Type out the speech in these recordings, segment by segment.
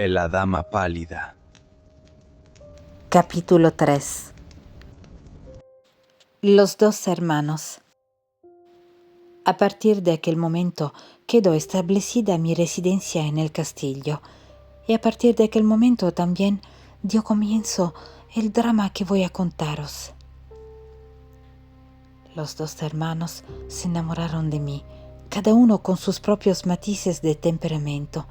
La dama pálida. Capítulo 3. Los dos hermanos. A partir de aquel momento quedó establecida mi residencia en el castillo, y a partir de aquel momento también dio comienzo el drama que voy a contaros. Los dos hermanos se enamoraron de mí, cada uno con sus propios matices de temperamento.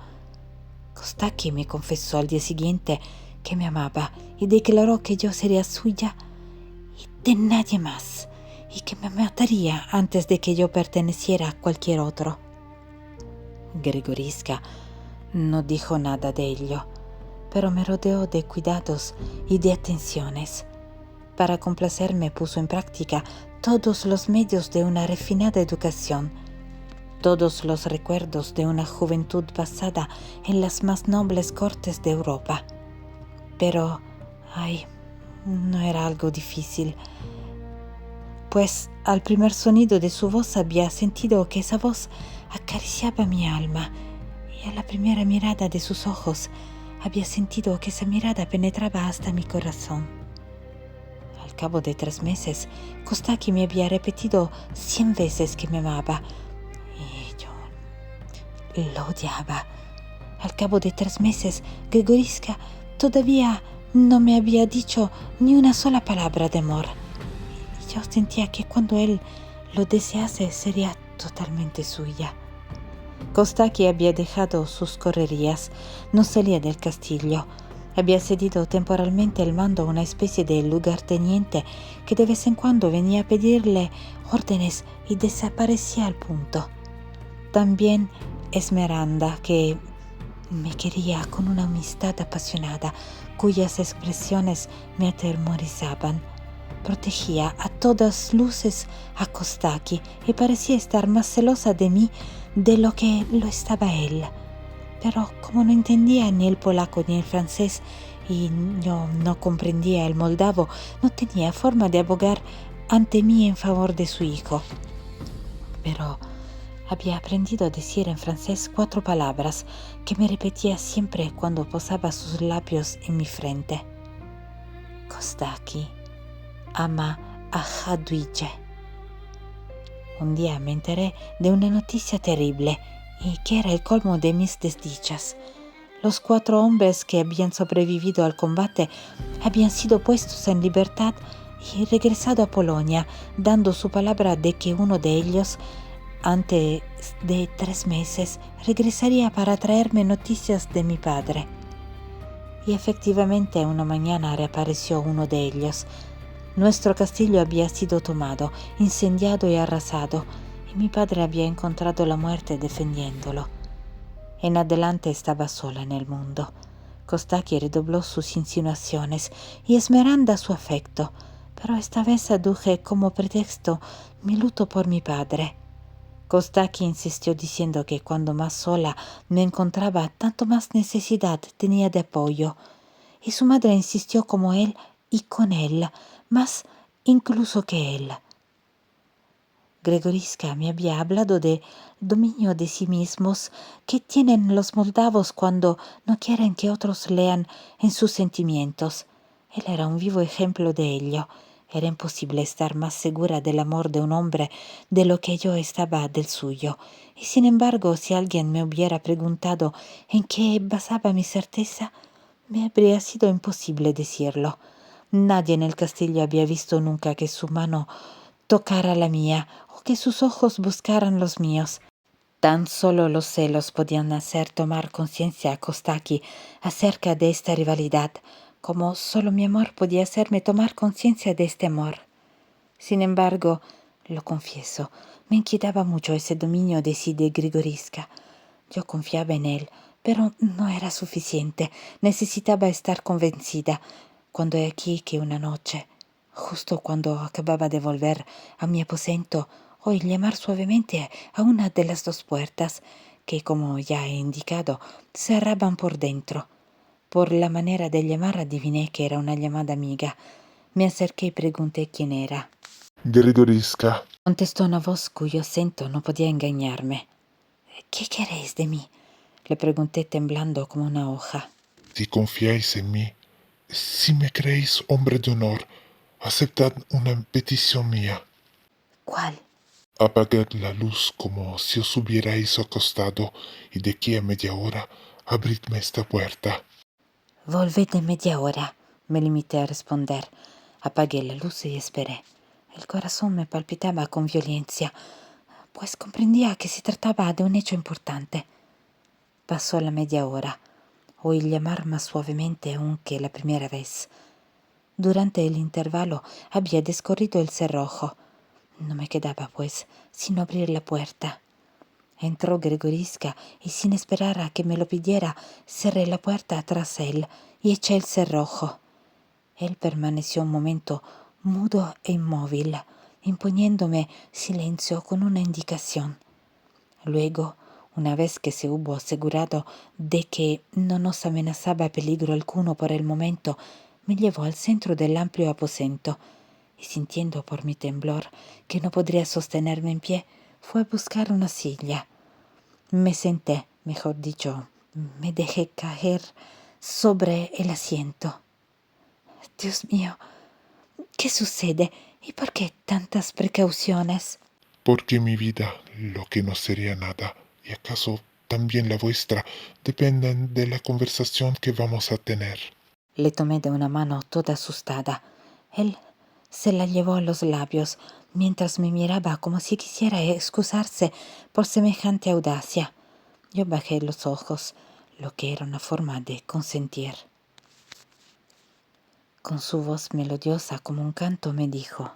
Kostaki me confesó al día siguiente que me amaba y declaró que yo sería suya y de nadie más, y que me mataría antes de que yo perteneciera a cualquier otro. Grigoriska no dijo nada de ello, pero me rodeó de cuidados y de atenciones. Para complacerme puso en práctica todos los medios de una refinada educación, todos los recuerdos de una juventud pasada en las más nobles cortes de Europa. Pero, no era algo difícil, pues al primer sonido de su voz había sentido que esa voz acariciaba mi alma, y a la primera mirada de sus ojos había sentido que esa mirada penetraba hasta mi corazón. Al cabo de 3 meses, Kostaki me había repetido 100 veces que me amaba, y yo lo odiaba. Al cabo de 3 meses, Grigoriska todavía no me había dicho ni una sola palabra de amor. Y yo sentía que cuando él lo desease sería totalmente suya. Kostaki había dejado sus correrías, no salía del castillo. Había cedido temporalmente el mando a una especie de lugarteniente que de vez en cuando venía a pedirle órdenes y desaparecía al punto. También Esmeralda, que me quería con una amistad apasionada, cuyas expresiones me atemorizaban. Protegía a todas luces a Kostaki y parecía estar más celosa de mí de lo que lo estaba él. Pero como no entendía ni el polaco ni el francés y yo no comprendía el moldavo, no tenía forma de abogar ante mí en favor de su hijo. Pero había aprendido a decir en francés 4 palabras que me repetía siempre cuando posaba sus labios en mi frente. Kostaki ama a Jadwiga. Un día me enteré de una noticia terrible y que era el colmo de mis desdichas. Los 4 hombres que habían sobrevivido al combate habían sido puestos en libertad y regresado a Polonia, dando su palabra de que uno de ellos, antes de 3 meses, regresaría para traerme noticias de mi padre. Y efectivamente una mañana reapareció uno de ellos. Nuestro castillo había sido tomado, incendiado y arrasado, y mi padre había encontrado la muerte defendiéndolo. En adelante estaba sola en el mundo. Kostaki redobló sus insinuaciones y Esmeralda su afecto, pero esta vez aduje como pretexto mi luto por mi padre. Kostaki insistió diciendo que cuando más sola me encontraba, tanto más necesidad tenía de apoyo, y su madre insistió como él y con él, más incluso que él. Grigoriska me había hablado de dominio de sí mismos que tienen los moldavos cuando no quieren que otros lean en sus sentimientos. Él era un vivo ejemplo de ello. Era imposible estar más segura del amor de un hombre de lo que yo estaba del suyo. Y sin embargo, si alguien me hubiera preguntado en qué basaba mi certeza, me habría sido imposible decirlo. Nadie en el castillo había visto nunca que su mano tocara la mía o que sus ojos buscaran los míos. Tan solo los celos podían hacer tomar conciencia a Kostaki acerca de esta rivalidad, como solo mi amor podía hacerme tomar conciencia de este amor. Sin embargo, lo confieso, me inquietaba mucho ese dominio de sí de Grigoriska. Yo confiaba en él, pero no era suficiente. Necesitaba estar convencida. Cuando he aquí que una noche, justo cuando acababa de volver a mi aposento, oí llamar suavemente a una de las 2 puertas, que, como ya he indicado, cerraban por dentro. Por la manera de llamar adiviné que era una llamada amiga. Me acerqué y pregunté quién era. Grigoriska, Contestó una voz cuyo acento no podía engañarme. ¿Qué queréis de mí? Le pregunté temblando como una hoja. Si confiáis en mí, si me creéis hombre de honor, aceptad una petición mía. ¿Cuál? Apagad la luz como si os hubierais acostado y de aquí a media hora abridme esta puerta. Volved en media hora, me limité a responder. Apagué la luz y esperé. El corazón me palpitaba con violencia, pues comprendía que se trataba de un hecho importante. Pasó la media hora. Oí llamar más suavemente aún que la primera vez. Durante el intervalo había descorrido el cerrojo. No me quedaba, pues, sino abrir la puerta. Entró Gregorisca y sin esperar a que me lo pidiera, cerré la puerta tras él y eché el cerrojo. Él permaneció un momento mudo e inmóvil, imponiéndome silencio con una indicación. Luego, una vez que se hubo asegurado de que no nos amenazaba peligro alguno por el momento, me llevó al centro del amplio aposento y sintiendo por mi temblor que no podría sostenerme en pie, fue a buscar una silla. Me senté, mejor dicho, me dejé caer sobre el asiento. Dios mío, ¿qué sucede? ¿Y por qué tantas precauciones? Porque mi vida, lo que no sería nada, y acaso también la vuestra, dependen de la conversación que vamos a tener. Le tomé de una mano toda asustada. Él se la llevó a los labios, mientras me miraba como si quisiera excusarse por semejante audacia. Yo bajé los ojos, lo que era una forma de consentir. Con su voz melodiosa como un canto me dijo: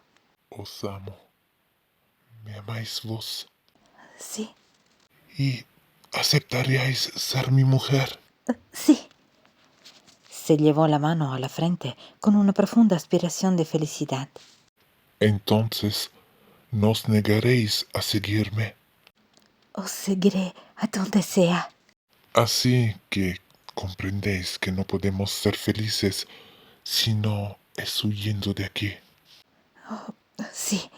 Os amo. ¿Me amáis vos? Sí, ¿Y aceptaríais ser mi mujer? sí. Se llevó la mano a la frente con una profunda aspiración de felicidad. Entonces, ¿no os negaréis a seguirme? Os seguiré a donde sea. Así que comprendéis que no podemos ser felices si no es huyendo de aquí. Sí,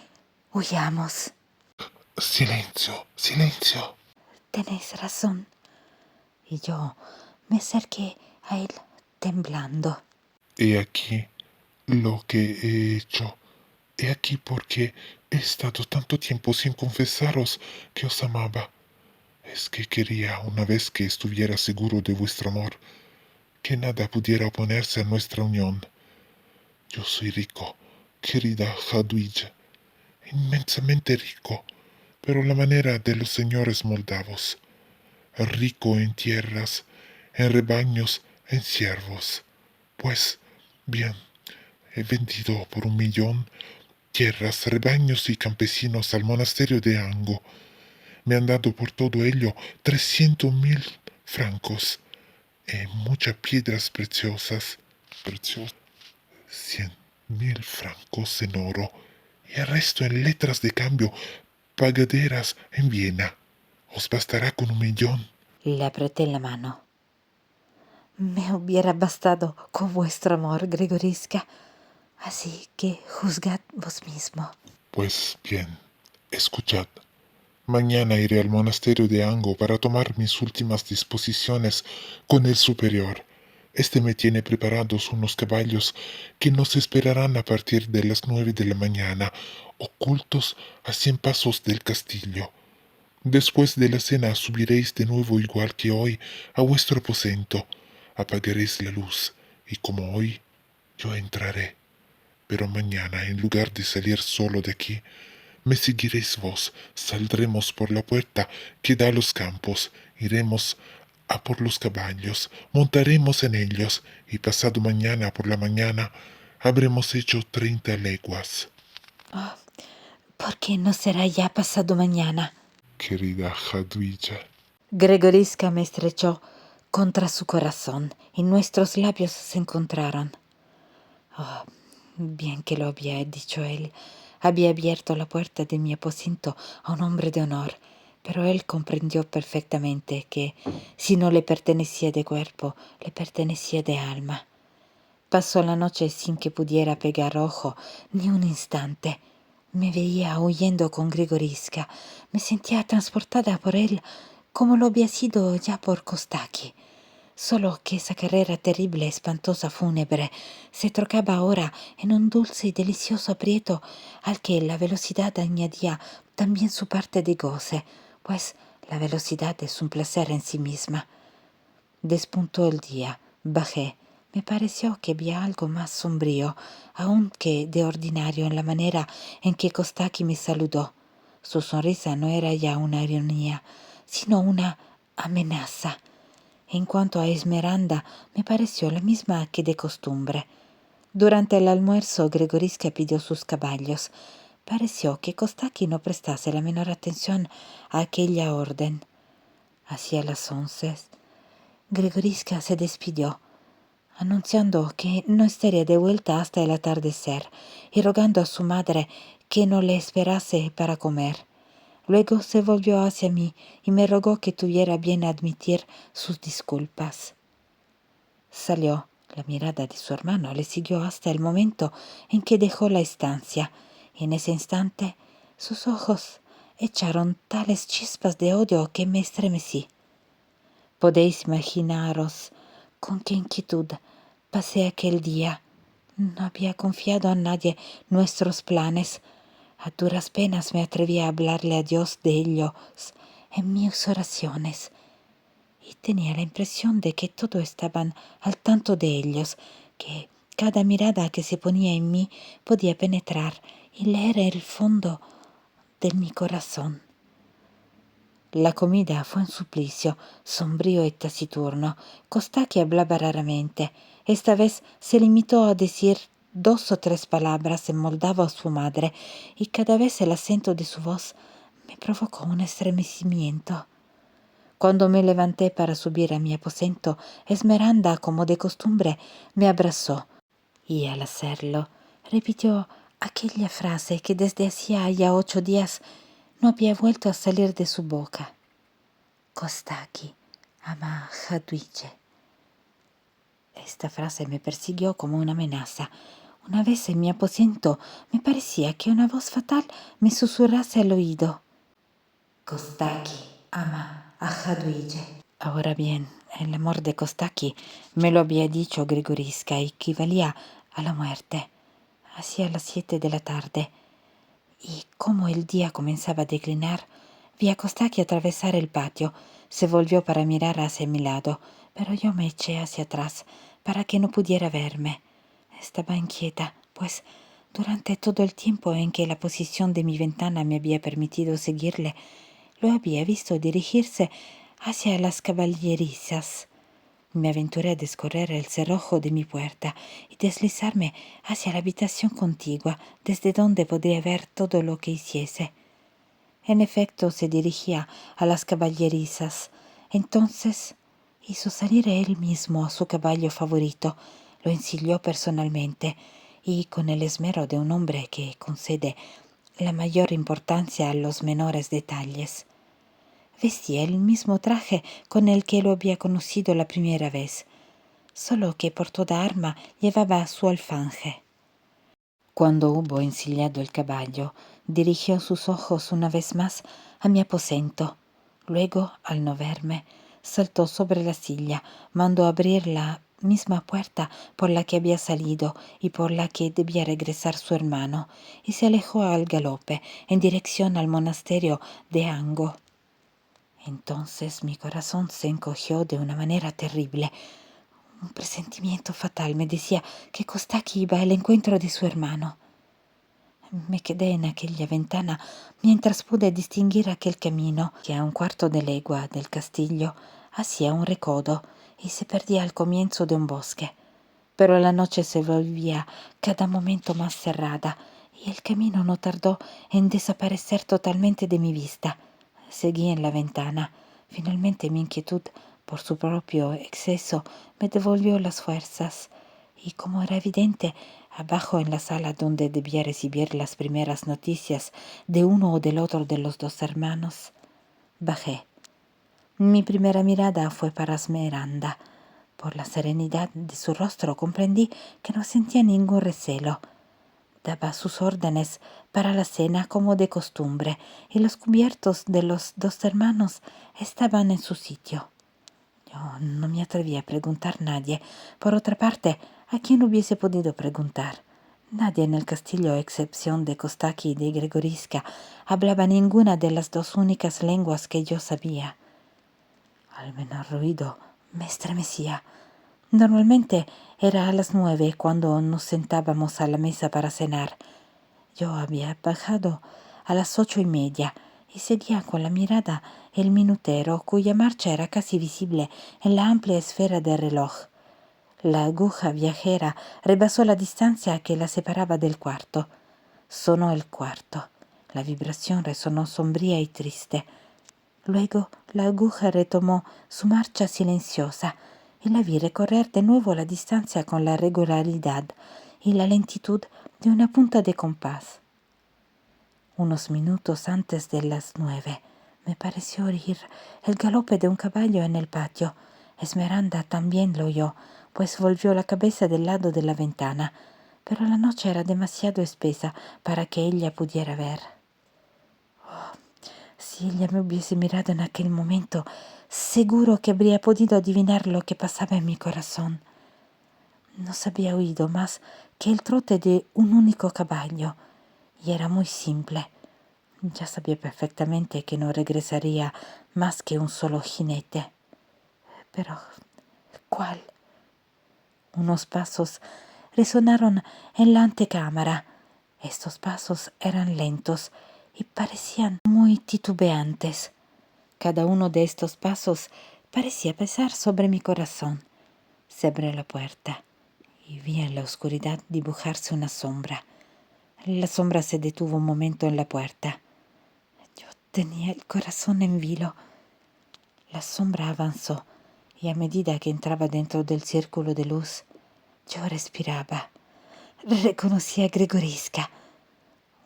huyamos. Silencio, silencio. Tenéis razón. Y yo me acerqué a él temblando. He aquí lo que he hecho. He aquí porque he estado tanto tiempo sin confesaros que os amaba. Es que quería, una vez que estuviera seguro de vuestro amor, que nada pudiera oponerse a nuestra unión. Yo soy rico, querida Jadwige, inmensamente rico, pero la manera de los señores moldavos. Rico en tierras, en rebaños, en siervos. Pues, bien, he vendido por 1 millón tierras, rebaños y campesinos al monasterio de Ango. Me han dado por todo ello 300.000 francos y muchas piedras preciosas. 100.000 francos en oro y el resto en letras de cambio pagaderas en Viena. Os bastará con 1 millón. Le apreté la mano. Me hubiera bastado con vuestro amor, Gregorisca. Así que juzgad vos mismo. Pues bien, escuchad. Mañana iré al monasterio de Ango para tomar mis últimas disposiciones con el superior. Este me tiene preparados unos caballos que nos esperarán a partir de las 9 de la mañana, ocultos a 100 pasos del castillo. Después de la cena subiréis de nuevo igual que hoy a vuestro aposento. Apagaréis la luz y como hoy yo entraré. Pero mañana, en lugar de salir solo de aquí, me seguiréis vos, saldremos por la puerta que da a los campos, iremos a por los caballos, montaremos en ellos, y pasado mañana por la mañana habremos hecho 30 leguas. ¿Por qué no será ya pasado mañana? Querida Jadwige, Gregorisca me estrechó contra su corazón y nuestros labios se encontraron. Oh, bien que lo había dicho él. Había abierto la puerta de mi aposento a un hombre de honor, pero él comprendió perfectamente que, si no le pertenecía de cuerpo, le pertenecía de alma. Pasó la noche sin que pudiera pegar ojo ni un instante. Me veía huyendo con Grigorisca. Me sentía transportada por él como lo había sido ya por Kostaki. Solo que esa carrera terrible, espantosa, fúnebre, se trocaba ahora en un dulce y delicioso aprieto al que la velocidad añadía también su parte de goce, pues la velocidad es un placer en sí misma. Despuntó el día, bajé. Me pareció que había algo más sombrío, aun que de ordinario, en la manera en que Kostaki me saludó. Su sonrisa no era ya una ironía, sino una amenaza. En cuanto a Esmeralda, me pareció la misma que de costumbre. Durante el almuerzo, Gregoriska pidió sus caballos. Pareció que Kostaki no prestase la menor atención a aquella orden. Hacia las 11, Gregoriska se despidió, anunciando que no estaría de vuelta hasta el atardecer y rogando a su madre que no le esperase para comer. Luego se volvió hacia mí y me rogó que tuviera bien admitir sus disculpas. Salió. La mirada de su hermano le siguió hasta el momento en que dejó la estancia. En ese instante sus ojos echaron tales chispas de odio que me estremecí. Podéis imaginaros con qué inquietud pasé aquel día. No había confiado a nadie nuestros planes. A duras penas me atreví a hablarle a Dios de ellos en mis oraciones. Y tenía la impresión de que todos estaban al tanto de ellos, que cada mirada que se ponía en mí podía penetrar y leer el fondo de mi corazón. La comida fue un suplicio, sombrío y taciturno. Kostaki hablaba raramente. Esta vez se limitó a decir 2 o 3 palabras en moldavo a su madre, y cada vez el acento de su voz me provocó un estremecimiento. Cuando me levanté para subir a mi aposento, Esmeralda, como de costumbre, me abrazó, y al hacerlo, repitió aquella frase que desde hacía ya 8 días no había vuelto a salir de su boca. Kostaki ama a Jadwiga. Esta frase me persiguió como una amenaza. Una vez en mi aposento me parecía que una voz fatal me susurrase al oído. Kostaki ama a Jadwiga. Ahora bien, el amor de Kostaki, me lo había dicho Grigoriska, equivalía a la muerte. Hacia las 7 de la tarde, y como el día comenzaba a declinar, vi a Kostaki atravesar el patio. Se volvió para mirar hacia mi lado, pero yo me eché hacia atrás para que no pudiera verme. Estaba inquieta, pues durante todo el tiempo en que la posición de mi ventana me había permitido seguirle, lo había visto dirigirse hacia las caballerizas. Me aventuré a descorrer el cerrojo de mi puerta y deslizarme hacia la habitación contigua, desde donde podría ver todo lo que hiciese. En efecto, se dirigía a las caballerizas. Entonces hizo salir él mismo a su caballo favorito, lo ensilló personalmente y, con el esmero de un hombre que concede la mayor importancia a los menores detalles, vestía el mismo traje con el que lo había conocido la primera vez, solo que por toda arma llevaba su alfanje. Cuando hubo ensillado el caballo, dirigió sus ojos una vez más a mi aposento. Luego, al no verme, saltó sobre la silla, mandó abrir la misma puerta por la que había salido y por la que debía regresar su hermano, y se alejó al galope en dirección al monasterio de Ango. Entonces mi corazón se encogió de una manera terrible. Un presentimiento fatal me decía que Kostaki iba al encuentro de su hermano. Me quedé en aquella ventana mientras pude distinguir aquel camino que a 1/4 de legua del castillo hacía un recodo y se perdía al comienzo de un bosque. Pero la noche se volvía cada momento más cerrada y el camino no tardó en desaparecer totalmente de mi vista. Seguí en la ventana. Finalmente mi inquietud por su propio exceso me devolvió las fuerzas, y como era evidente, abajo en la sala donde debía recibir las primeras noticias de uno o del otro de los 2 hermanos, bajé. Mi primera mirada fue para Esmeralda. Por la serenidad de su rostro comprendí que no sentía ningún recelo. Daba sus órdenes para la cena como de costumbre, y los cubiertos de los 2 hermanos estaban en su sitio. Yo no me atreví a preguntar a nadie. Por otra parte, ¿a quién hubiese podido preguntar? Nadie en el castillo, a excepción de Kostaki y de Gregoriska, hablaba ninguna de las dos únicas lenguas que yo sabía. Al menor ruido me estremecía. Normalmente era a las 9 cuando nos sentábamos a la mesa para cenar. Yo había bajado a las 8:30 y seguía con la mirada el minutero, cuya marcha era casi visible en la amplia esfera del reloj. La aguja viajera rebasó la distancia que la separaba del cuarto. Sonó el cuarto. La vibración resonó sombría y triste. Luego la aguja retomó su marcha silenciosa y la vi recorrer de nuevo la distancia con la regularidad y la lentitud de una punta de compás. Unos minutos antes de las 9 me pareció oír el galope de un caballo en el patio. Esmeralda también lo oyó, pues volvió la cabeza del lado de la ventana, pero la noche era demasiado espesa para que ella pudiera ver. Si ella me hubiese mirado en aquel momento, seguro que habría podido adivinar lo que pasaba en mi corazón. No se había oído más que el trote de un único caballo, y era muy simple. Ya sabía perfectamente que no regresaría más que un solo jinete. Pero, ¿cuál? Unos pasos resonaron en la antecámara. Estos pasos eran lentos y parecían muy titubeantes. Cada uno de estos pasos parecía pesar sobre mi corazón. Se abrió la puerta y vi en la oscuridad dibujarse una sombra. La sombra se detuvo un momento en la puerta. Yo tenía el corazón en vilo. La sombra avanzó y a medida que entraba dentro del círculo de luz, yo respiraba. Reconocí a Gregoriska.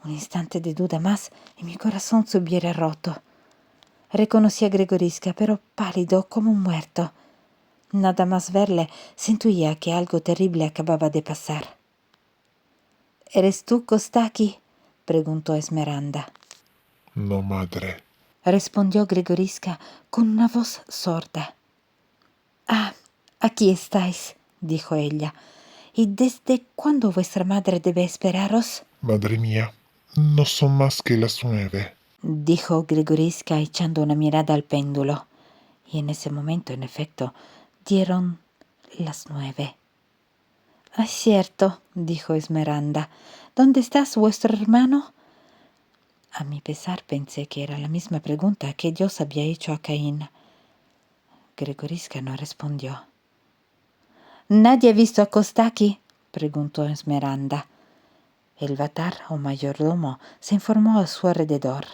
Un instante de duda más y mi corazón se hubiera roto. Reconocí a Gregoriska, pero pálido como un muerto. Nada más verle, sentía que algo terrible acababa de pasar. ¿Eres tú, Kostaki?, preguntó Esmeralda. No, madre. Respondió Gregoriska con una voz sorda. Ah, aquí estáis, dijo ella. ¿Y desde cuándo vuestra madre debe esperaros? Madre mía, no son más que las 9. Dijo Gregoriska echando una mirada al péndulo. Y en ese momento, en efecto, dieron las 9. Es cierto, dijo Esmeralda. ¿Dónde está vuestro hermano? A mi pesar pensé que era la misma pregunta que Dios había hecho a Caín. Gregoriska no respondió. ¿Nadie ha visto a Kostaki?, preguntó Esmeralda. El vatar o mayordomo se informó a su alrededor.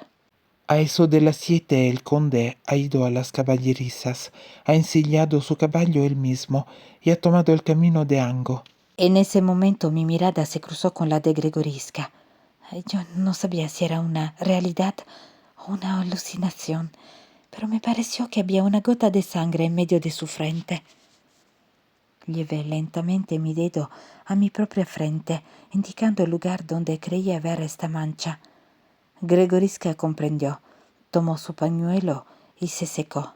A eso de las 7 el conde ha ido a las caballerizas, ha ensillado su caballo él mismo y ha tomado el camino de Ango. En ese momento mi mirada se cruzó con la de Gregoriska. Yo no sabía si era una realidad o una alucinación, pero me pareció que había una gota de sangre en medio de su frente. Llevé lentamente mi dedo a mi propia frente, indicando el lugar donde creía ver esta mancha. Gregoriska comprendió, tomó su pañuelo y se secó.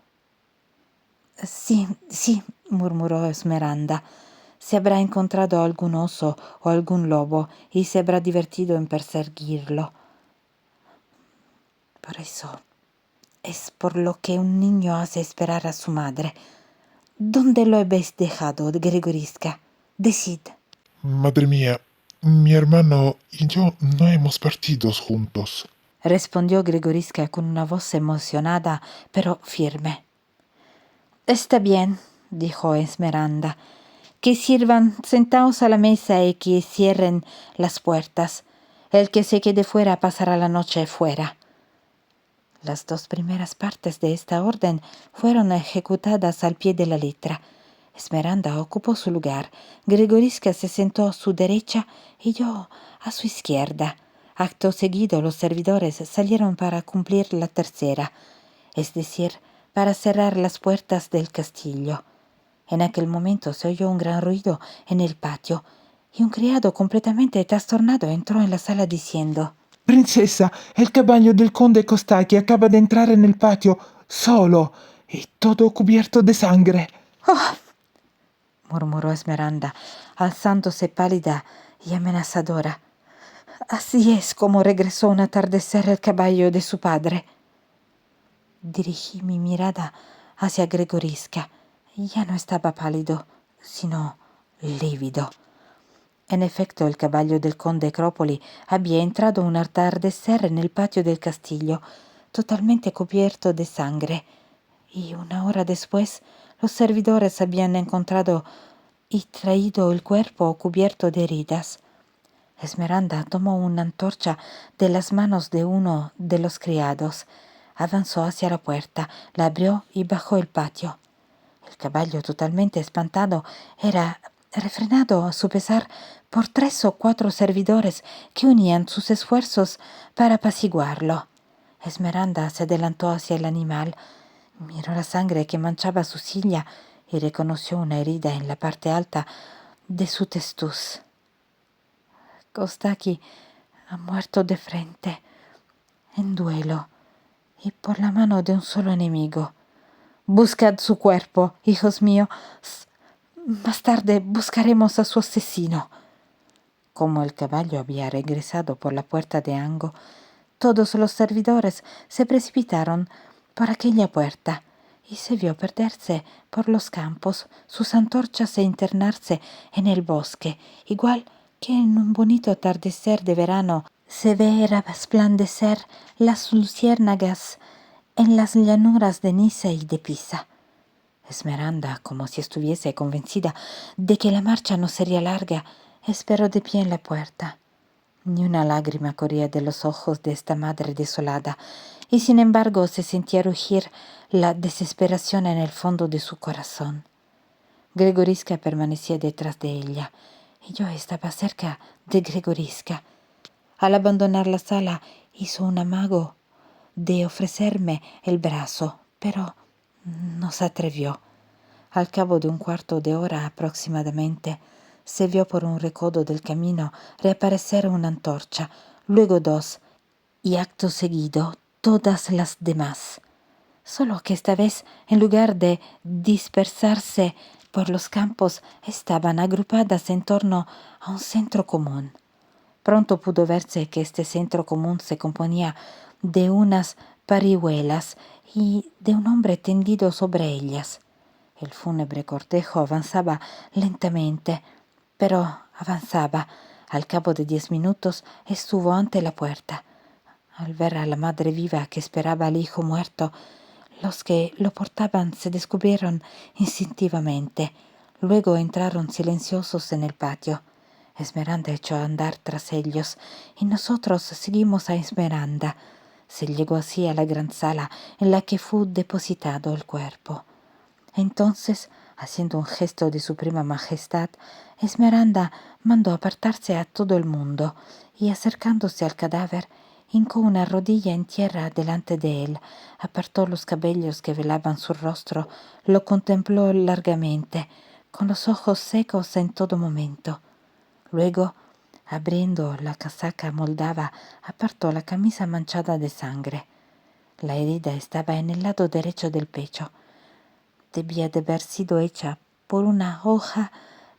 Sí, murmuró Esmeralda. Se habrá encontrado algún oso o algún lobo y se habrá divertido en perseguirlo. Por eso es por lo que un niño hace esperar a su madre. ¿Dónde lo habéis dejado, Gregoriska? Decid. Madre mía, mi hermano y yo no hemos partido juntos. Respondió Gregoriska con una voz emocionada, pero firme. Está bien, dijo Esmeralda. Que sirvan, sentaos a la mesa y que cierren las puertas. El que se quede fuera pasará la noche fuera. Las 2 primeras partes de esta orden fueron ejecutadas al pie de la letra. Esmeralda ocupó su lugar, Gregoriska se sentó a su derecha y yo a su izquierda. Acto seguido los servidores salieron para cumplir la tercera, es decir, para cerrar las puertas del castillo. En aquel momento se oyó un gran ruido en el patio y un criado completamente trastornado entró en la sala diciendo: Princesa, el caballo del conde Kostaki acaba de entrar en el patio, solo. y todo cubierto de sangre. ¡Oh! Murmuró Esmeralda, alzándose pálida y amenazadora. Así es como regresó un atardecer el caballo de su padre. Dirigí mi mirada hacia Gregorisca. Ya no estaba pálido, sino lívido. En efecto, el caballo del conde Cropoli había entrado un atardecer en el patio del castillo, totalmente cubierto de sangre, y una hora después los servidores habían encontrado y traído el cuerpo cubierto de heridas. Esmeralda tomó una antorcha de las manos de uno de los criados, avanzó hacia la puerta, la abrió y bajó el patio. El caballo, totalmente espantado, era refrenado a su pesar por 3 o 4 servidores que unían sus esfuerzos para apaciguarlo. Esmeralda se adelantó hacia el animal, miró la sangre que manchaba su silla y reconoció una herida en la parte alta de su testuz. Kostaki ha muerto de frente, en duelo, y por la mano de un solo enemigo. Buscad su cuerpo, hijos míos. Más tarde buscaremos a su asesino. Como el caballo había regresado por la puerta de Ango, todos los servidores se precipitaron por aquella puerta y se vio perderse por los campos, sus antorchas e internarse en el bosque, igual que en un bonito atardecer de verano se ve resplandecer las luciérnagas en las llanuras de Niza y de Pisa. Esmeralda, como si estuviese convencida de que la marcha no sería larga, esperó de pie en la puerta. Ni una lágrima corría de los ojos de esta madre desolada, y sin embargo se sentía rugir la desesperación en el fondo de su corazón. Gregorisca permanecía detrás de ella, y yo estaba cerca de Gregorisca. Al abandonar la sala hizo un amago de ofrecerme el brazo, pero no se atrevió. Al cabo de un cuarto de hora aproximadamente, se vio por un recodo del camino reaparecer una antorcha, luego 2, y acto seguido todas las demás. Solo que esta vez, en lugar de dispersarse por los campos, estaban agrupadas en torno a un centro común. Pronto pudo verse que este centro común se componía de unas parihuelas y de un hombre tendido sobre ellas. El fúnebre cortejo avanzaba lentamente, pero avanzaba. Al cabo de 10 minutos estuvo ante la puerta. Al ver a la madre viva que esperaba al hijo muerto, los que lo portaban se descubrieron instintivamente. Luego entraron silenciosos en el patio. Esmeralda echó a andar tras ellos, y nosotros seguimos a Esmeralda. Se llegó así a la gran sala en la que fue depositado el cuerpo. Entonces, haciendo un gesto de suprema majestad, Esmeralda mandó apartarse a todo el mundo, y acercándose al cadáver, hincó una rodilla en tierra delante de él, apartó los cabellos que velaban su rostro, lo contempló largamente, con los ojos secos en todo momento. Luego, abriendo la casaca moldava, apartó la camisa manchada de sangre. La herida estaba en el lado derecho del pecho. Debía de haber sido hecha por una hoja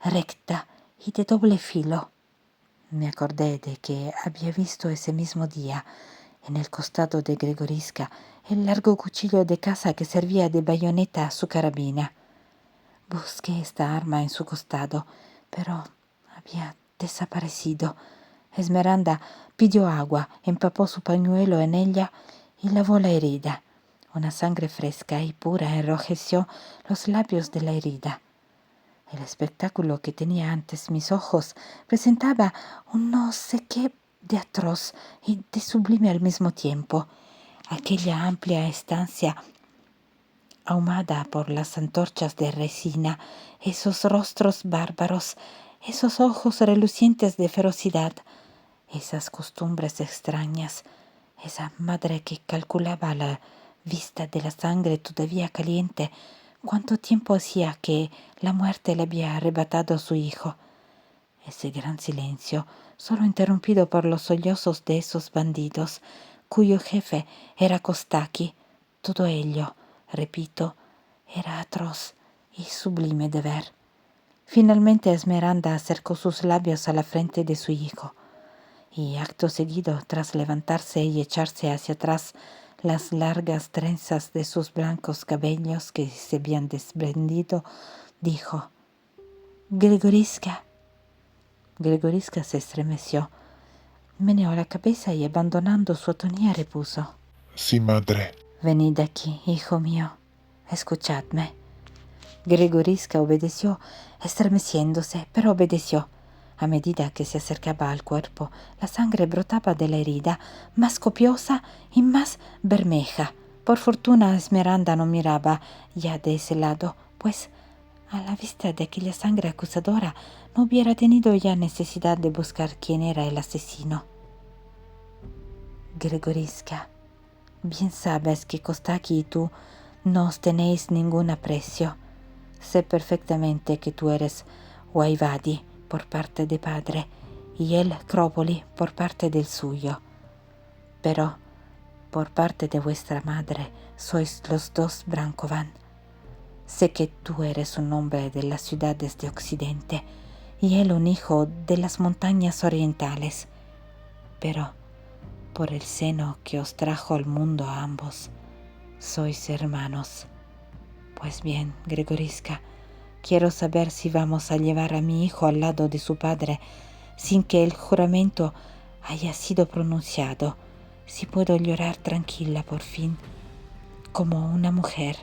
recta y de doble filo. Me acordé de que había visto ese mismo día, en el costado de Gregorisca, el largo cuchillo de caza que servía de bayoneta a su carabina. Busqué esta arma en su costado, pero había desaparecido. Esmeralda pidió agua, empapó su pañuelo en ella y lavó la herida. Una sangre fresca y pura enrojeció los labios de la herida. El espectáculo que tenía antes mis ojos presentaba un no sé qué de atroz y de sublime al mismo tiempo. Aquella amplia estancia ahumada por las antorchas de resina, esos rostros bárbaros, esos ojos relucientes de ferocidad, esas costumbres extrañas, esa madre que calculaba a la vista de la sangre todavía caliente cuánto tiempo hacía que la muerte le había arrebatado a su hijo. Ese gran silencio, solo interrumpido por los sollozos de esos bandidos, cuyo jefe era Kostaki, todo ello Repito, era atroz y sublime de ver. Finalmente Esmeralda acercó sus labios a la frente de su hijo, y acto seguido, tras levantarse y echarse hacia atrás las largas trenzas de sus blancos cabellos que se habían desprendido, dijo: «Gregoriska». Gregoriska se estremeció, meneó la cabeza y abandonando su atonía repuso: Sí, madre. «Venid aquí, hijo mío, escuchadme». Gregoriska obedeció, estremeciéndose, pero obedeció. A medida que se acercaba al cuerpo, la sangre brotaba de la herida, más copiosa y más bermeja. Por fortuna Esmeralda no miraba ya de ese lado, pues a la vista de aquella sangre acusadora no hubiera tenido ya necesidad de buscar quién era el asesino. Gregoriska, bien sabes que Kostaki y tú no os tenéis ningún aprecio. Sé perfectamente que tú eres Waivadi por parte de padre y él Cropoli por parte del suyo. Pero por parte de vuestra madre sois los dos Brankovan. Sé que tú eres un hombre de las ciudades de Occidente y él un hijo de las montañas orientales. Pero por el seno que os trajo al mundo a ambos, sois hermanos. Pues bien, Gregoriska, quiero saber si vamos a llevar a mi hijo al lado de su padre sin que el juramento haya sido pronunciado, si puedo llorar tranquila por fin, como una mujer,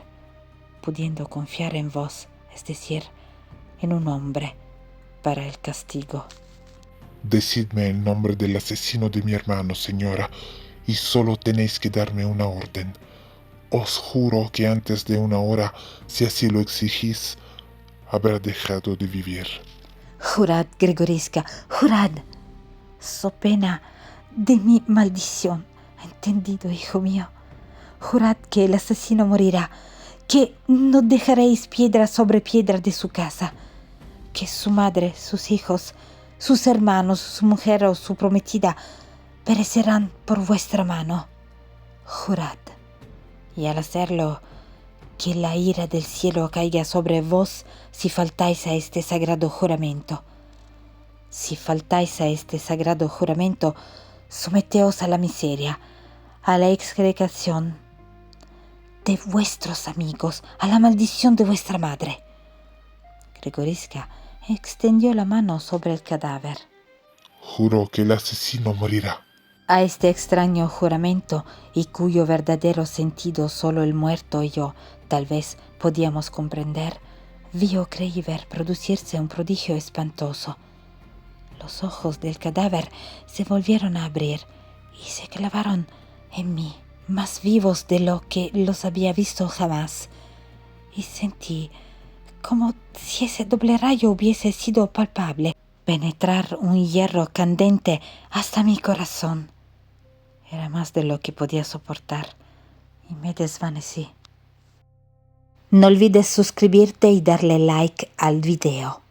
pudiendo confiar en vos, es decir, en un hombre, para el castigo. Decidme el nombre del asesino de mi hermano, señora, y solo tenéis que darme una orden. Os juro que antes de una hora, si así lo exigís, habrá dejado de vivir. Jurad, Gregoriska, jurad, so pena de mi maldición. ¿Entendido, hijo mío? Jurad que el asesino morirá, que no dejaréis piedra sobre piedra de su casa, que su madre, sus hijos, sus hermanos, su mujer o su prometida perecerán por vuestra mano. Jurad, y al hacerlo, que la ira del cielo caiga sobre vos si faltáis a este sagrado juramento. Si faltáis a este sagrado juramento, someteos a la miseria, a la execración de vuestros amigos, a la maldición de vuestra madre. Gregoriska extendió la mano sobre el cadáver. Juro que el asesino morirá. A este extraño juramento, y cuyo verdadero sentido solo el muerto y yo tal vez podíamos comprender, vi o creí ver producirse un prodigio espantoso. Los ojos del cadáver se volvieron a abrir y se clavaron en mí, más vivos de lo que los había visto jamás, y sentí como si ese doble rayo hubiese sido palpable, penetrar un hierro candente hasta mi corazón. Era más de lo que podía soportar y me desvanecí. No olvides suscribirte y darle like al video.